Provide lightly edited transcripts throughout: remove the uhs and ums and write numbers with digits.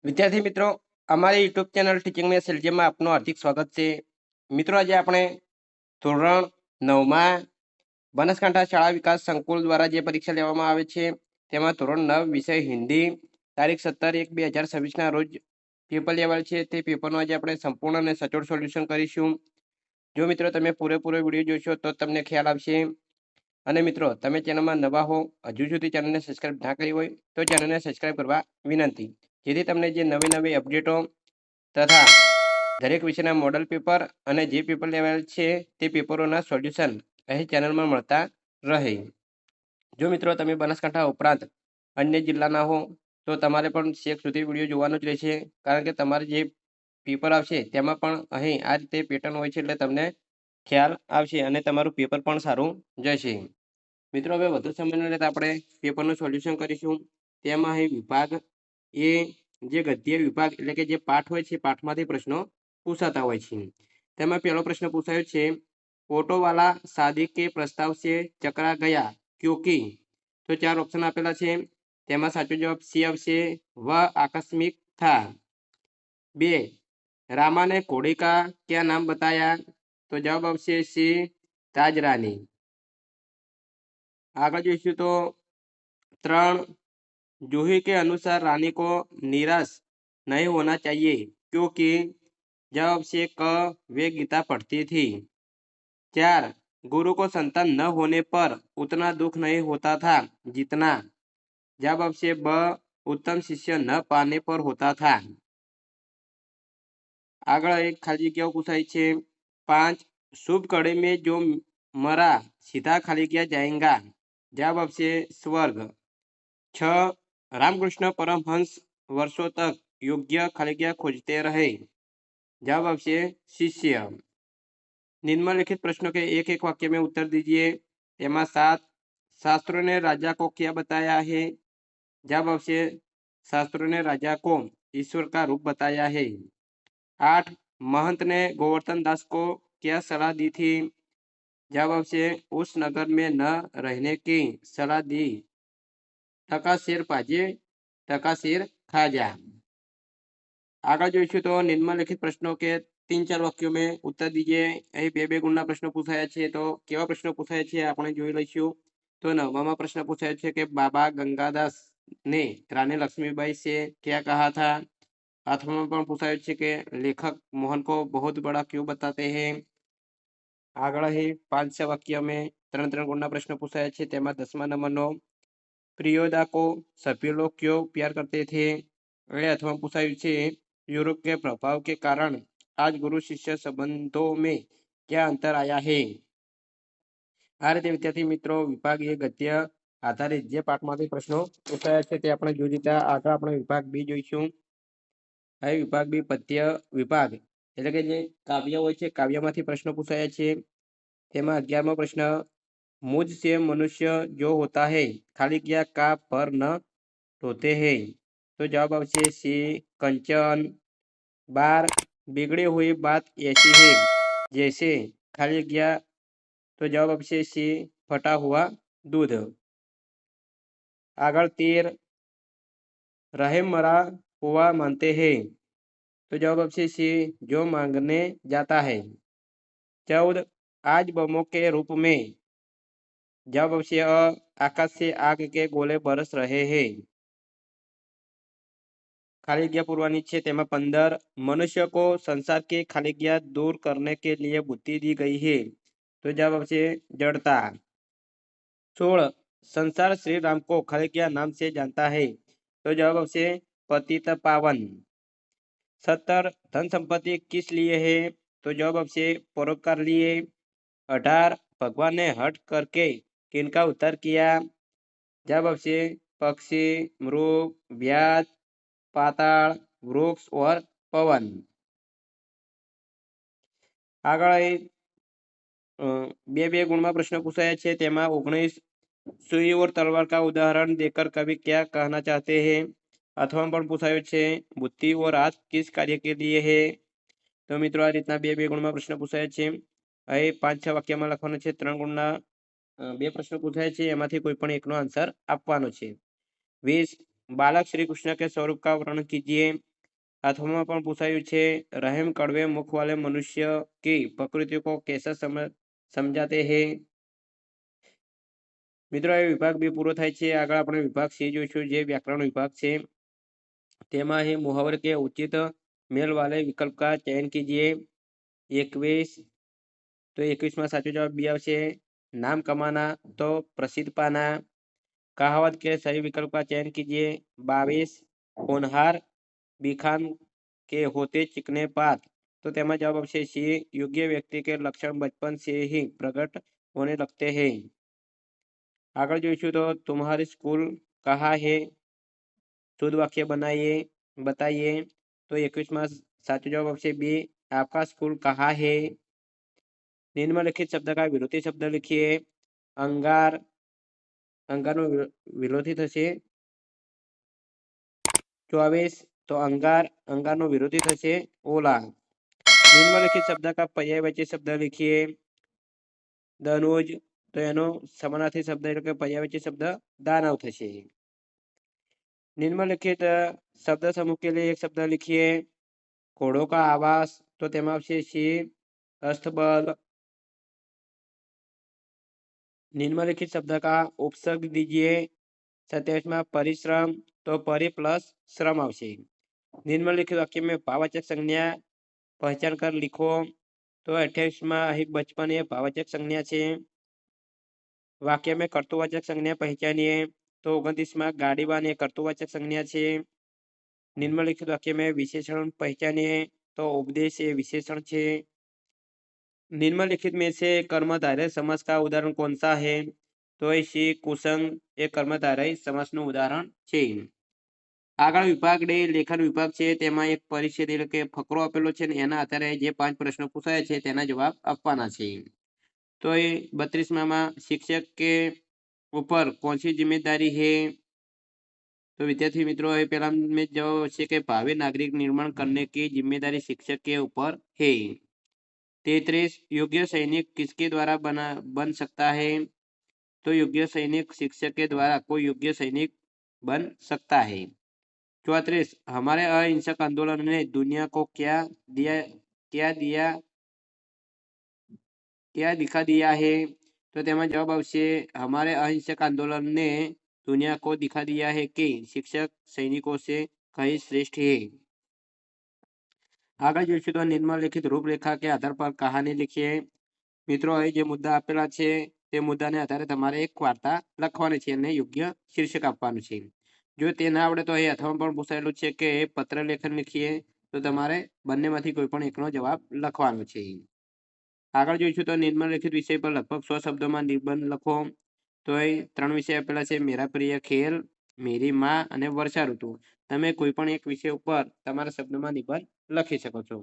વિદ્યાર્થી મિત્રો, અમારી યુટ્યુબ ચેનલ ટીચિંગ મેં સેલજીમાં આપનું હાર્દિક સ્વાગત છે. મિત્રો, આજે આપણે ધોરણ 9માં બનાસકાંઠા શાળા વિકાસ સંકુલ દ્વારા જે પરીક્ષા લેવામાં આવે છે તેમાં ધોરણ 9 વિષય હિન્દી તારીખ 17/1/2026ના રોજ પેપર લેવાયેલ છે. તે પેપરનું આજે આપણે સંપૂર્ણ અને સચોટ સોલ્યુશન કરીશું. જો મિત્રો તમે પૂરેપૂરો વિડીયો જોશો તો તમને ખ્યાલ આવશે. અને મિત્રો, તમે ચેનલમાં નવા હો, હજુ સુધી ચેનલને સબસ્ક્રાઇબ ના કરી હોય તો ચેનલને સબસ્ક્રાઇબ કરવા વિનંતી, જેથી તમને જે નવી નવી અપડેટો તથા દરેક વિષયના મોડલ પેપર અને જે પેપર લેવાયેલ છે તે પેપરોના સોલ્યુશન અહીં ચેનલમાં મળતા રહે. જો મિત્રો તમે બનાસકાંઠા ઉપરાંત અન્ય જિલ્લાના હો તો તમારે પણ છેક સુધી વિડીયો જોવાનો જ રહેશે, કારણ કે તમારે જે પેપર આવશે તેમાં પણ અહીં આ રીતે પેટર્ન હોય છે, એટલે તમને ખ્યાલ આવશે અને તમારું પેપર પણ સારું જશે. મિત્રો, હવે વધુ સમય ન લેતા આપણે પેપરનું સોલ્યુશન કરીશું. તેમાં અહીં વિભાગ એ જે ગદ્ય વિભાગ એટલે કે જે પાઠ હોય છે, પાઠમાંથી પ્રશ્નો પૂછાતા હોય છે. તેમાં પહેલો પ્રશ્ન પૂછાયો છે, ઓટો વાલા શાદી કે પ્રસ્તાવ સે ચકરા ગયા ક્યોંકि. તો 4 ઓપ્શન આપેલા છે. તેમાં સાચો જવાબ સી આવશે, વહ આકસ્મિક था. 2, रामा ने घोड़े का क्या नाम बताया. તો જવાબ આવશે સી, તાજરાની. આગળ જોઈશું તો 3, जूही के अनुसार रानी को निराश नहीं होना चाहिए क्योंकि. जवाब से क, वे गीता पढ़ती थी. 4, गुरु को संतान न होने पर उतना दुख नहीं होता था जितना. जवाब से ब, उत्तम शिष्य न पाने पर होता था. આગળ એક ખાલી જગ્યાઓ પૂછાય છે. 5, शुभ कड़ी में जो मरा सीधा खाली गया जाएगा. जवाब आपसे स्वर्ग. 6, रामकृष्ण परमहंस वर्षों तक योग्य खाली गया खोजते रहे. जवाब आपसे शिष्य. निम्नलिखित प्रश्नों के एक एक वाक्य में उत्तर दीजिए. तेमा 7, शास्त्रों ने राजा को क्या बताया है. जवाब आपसे शास्त्रों ने राजा को ईश्वर का रूप बताया है. 8, महंत ने गोवर्धन दास को क्या सलाह दी थी. जवाब आपसे उस नगर में न रहने की सलाह दी. टका शेर पाजे टका शेर खा जा. આગળ જોઈશું તો નિમ્નલિખિત પ્રશ્નો કે 3-4 વાક્યો में उत्तर दीजिए. અહીં 2-2 ગુણના પ્રશ્નો પૂછાયા છે, તો કેવા પ્રશ્નો પૂછાયા છે આપણે જોઈ લઈશું. તો 9માં પ્રશ્ન પૂછાયો છે કે बाबा गंगादास ने रानी लक्ष्मीबाई से क्या कहा था. 8માં પણ પૂછાયો છે કે लेखक मोहन को बहुत बड़ा क्यों बताते हैं. આગળ અહીં 5-6 વાક્ય में 3-3 ગુણના પ્રશ્નો પૂછાયા છે. તેમાં 10મા નંબરનો प्रियोदा को सभी लोग क्यों प्यार करते थे. હવે 8માં પૂછાયું છે यूरोप के प्रभाव के कारण आज गुरु शिष्य संबंधों में क्या अंतर आया है. આ રીતે વિદ્યાર્થી મિત્રો, વિભાગ એ ગદ્ય આધારિત જે પાઠમાંથી પ્રશ્નો પૂછાયા છે તે આપણે જોઈ લીધા. આગળ આપણે વિભાગ બી જોઈશું. હવે વિભાગ બી પદ્ય વિભાગ એટલે કે જે કાવ્ય હોય છે, કાવ્યમાંથી પ્રશ્નો પૂછાયા છે. તેમાં 11મો પ્રશ્ન, मुझ से मनुष्य जो होता है खाली क्या का पर न ढोते हैं. तो जवाब आपसे सी, कंचन. 12, बिगड़ी हुई बात ऐसी है जैसे खाली गया. तो जवाब आपसे सी, फटा हुआ दूध. આગળ 13, रहे मरा हुआ मानते हैं. तो जवाब आपसे सी, जो मांगने जाता है. 14, आज बमों के रूप में. जवाब आपसे अ, आकाश से आग के गोले बरस रहे हैं. खाली जगह पुरवानी छे. तेमा 15, मनुष्य को संसार की खाली जगह दूर करने के लिए बुद्धि दी गई है. तो जवाब आपसे जड़ता. 16, संसार श्री राम को खाली जगह नाम से जानता है. तो जवाब आपसे पतित पावन. 17, धन संपत्ति किस लिए है. तो जवाब आपसे परोपकार लिए. 18, भगवान ने हट करके किनका उद्धार किया. जवाब आपसे पक्षी, मृग, व्याध, पाताल, वृक्ष और पवन. આગળ 2-2 ગુણમાં પ્રશ્ન પૂછાયા છે. તેમાં 19, सुई और तलवार का उदाहरण देकर कवि क्या कहना चाहते हैं. 8માં પણ પૂછાયો છે, बुद्धि और हाथ किस कार्य के लिए है. તો મિત્રો, આ રીતના 2-2 ગુણમાં પ્રશ્ન પૂછાયા છે. અહીં 5-6 વાક્યમાં લખવાનો છે. 3 ગુણના 2 પ્રશ્નો પૂછાયા છે, એમાંથી કોઈ પણ એકનો આન્સર આપવાનો છે. 20, बालक श्री कृष्ण के स्वरूप का वर्णन कीजिए. अथवा પણ પૂછાયું છે रहम कड़वे मुख वाले मनुष्य की प्रकृति को कैसा समझाते हैं। મિત્રો એ વિભાગ બી પૂરો થાય છે। આગળ આપણે વિભાગ સી જોઈશું જે व्याकरण विभाग છે। તેમાં ही मुहावरे के उचित मेल वाले विकल्प का चयन कीजिए। 21 तो 21 में साचो जवाब बी आवशे। नाम कमाना तो प्रसिद्ध पाना। कहावत के सही विकल्प का चयन कीजिए। 22 होनहार बिखान के होते चिकने पात तो तेमा जवाब आवशे सी। योग्य व्यक्ति के लक्षण बचपन से ही प्रकट होने लगते हैं। आगे जोईशु तो तुम्हारी स्कूल कहाँ है शुद्ध वाक्य बनाइए बताइए। तो 21 में साचो जवाब आवशे बी आपका स्कूल कहाँ है। निम्नलिखित शब्द का विरोधी शब्द लिखिए। अंगार अंगारનો વિરોધી થશે 24 तो अंगार अंगारનો विरोधी થશે ओला। निम्नलिखित शब्द का पर्यायवाची शब्द लिखिए। दनुज तो एनो समानार्थी शब्द એટલે કે पर्यायवाची शब्द दानव થશે। निम्नलिखित शब्द समूह के लिए एक शब्द लिखिए। घोड़ों का आवास तो तेमा આવશે सी अस्तबल। निम्नलिखित शब्द का उपसर्ग दीजिए। 27 में परिश्रम तो परि प्लस श्रम आवशे। निम्नलिखित वाक्य में भाववाचक संज्ञा पहचान कर लिखो। तो 28 में અહીં बचपन એ भाववाचक संज्ञा છે। वाक्य में कर्तृवाचक संज्ञा पहचानिए। तो 29 में गाड़ीवान એ कर्तृवाचक संज्ञा છે। निम्नलिखित वाक्य में विशेषण पहचानिए। तो उपदेश એ विशेषण છે। निम्नलिखित में से कर्मधारय समास का उदाहरण कौन सा है। तो सी कुसंग એ કર્મધારય સમાસનું ઉદાહરણ છે। આગળ વિભાગ ડી લેખન વિભાગ છે। તેમાં એક પરિચ્છેદ એટલે કે ફકરો આપેલો છે ને એના આધારે જે 5 પ્રશ્નો પૂછાયા છે તેના જવાબ આપવાના છે। तो ये 32 में शिक्षक के ऊपर कौन सी जिम्मेदारी है। तो विद्यार्थी मित्रों ये पहला में जवाब है कि भावी नागरिक निर्माण करने की जिम्मेदारी शिक्षक के ऊपर है। 33 योग्य सैनिक किसके द्वारा बन सकता है। तो योग्य सैनिक शिक्षक के द्वारा कोई योग्य सैनिक बन सकता है। 34 हमारे अहिंसक आंदोलन ने दुनिया को क्या दिखा दिया है। तो तेमा जवाब आवशे हमारे अहिंसक आंदोलन ने दुनिया को दिखा दिया है कि शिक्षक सैनिकों से कहीं श्रेष्ठ है। आगे जोईशुं तो निम्नलिखित रूपरेखा के आधार पर कहानी लिखिए। मित्रों અહીં જે મુદ્દા આપેલા છે તે મુદ્દાને આધારે તમારે એક વાર્તા લખવાની છે અને યોગ્ય શીર્ષક આપવાનું છે। જો તે ના આવડે તો અહીં અથવા પણ પૂછાયેલું છે કે પત્ર લેખન લખીએ તો તમારે બંનેમાંથી કોઈ પણ એકનો જવાબ લખવાનો છે। આગળ જોઈશું તો નિમ્નલિખિત વિષય પર લગભગ 100 શબ્દોમાં નિબંધ લખો। તો અહીં 3 વિષય આપેલા છે मेरा प्रिय खेल मेरी माँ અને વર્ષા ઋતુ। તમે કોઈ પણ એક વિષય ઉપર તમારા શબ્દોમાં નિબંધ લખી શકો છો।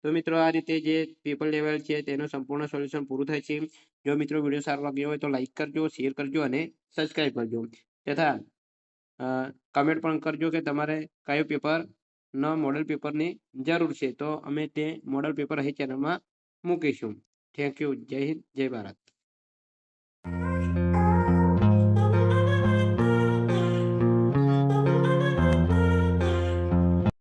તો મિત્રો આ રીતે જે પેપર લેવલ છે તેનું સંપૂર્ણ સોલ્યુશન પૂરું થાય છે। જો મિત્રો વિડીયો સારો લાગ્યો હોય તો લાઈક કરજો શેર કરજો અને સબસ્ક્રાઇબ કરજો તથા કમેન્ટ પણ કરજો કે તમારે કયું પેપર મોડલ પેપરની જરૂર છે તો અમે તે મોડલ પેપર અહીં ચેનલમાં મૂકીશું। Thank you. જય હિન્દ જય ભારત।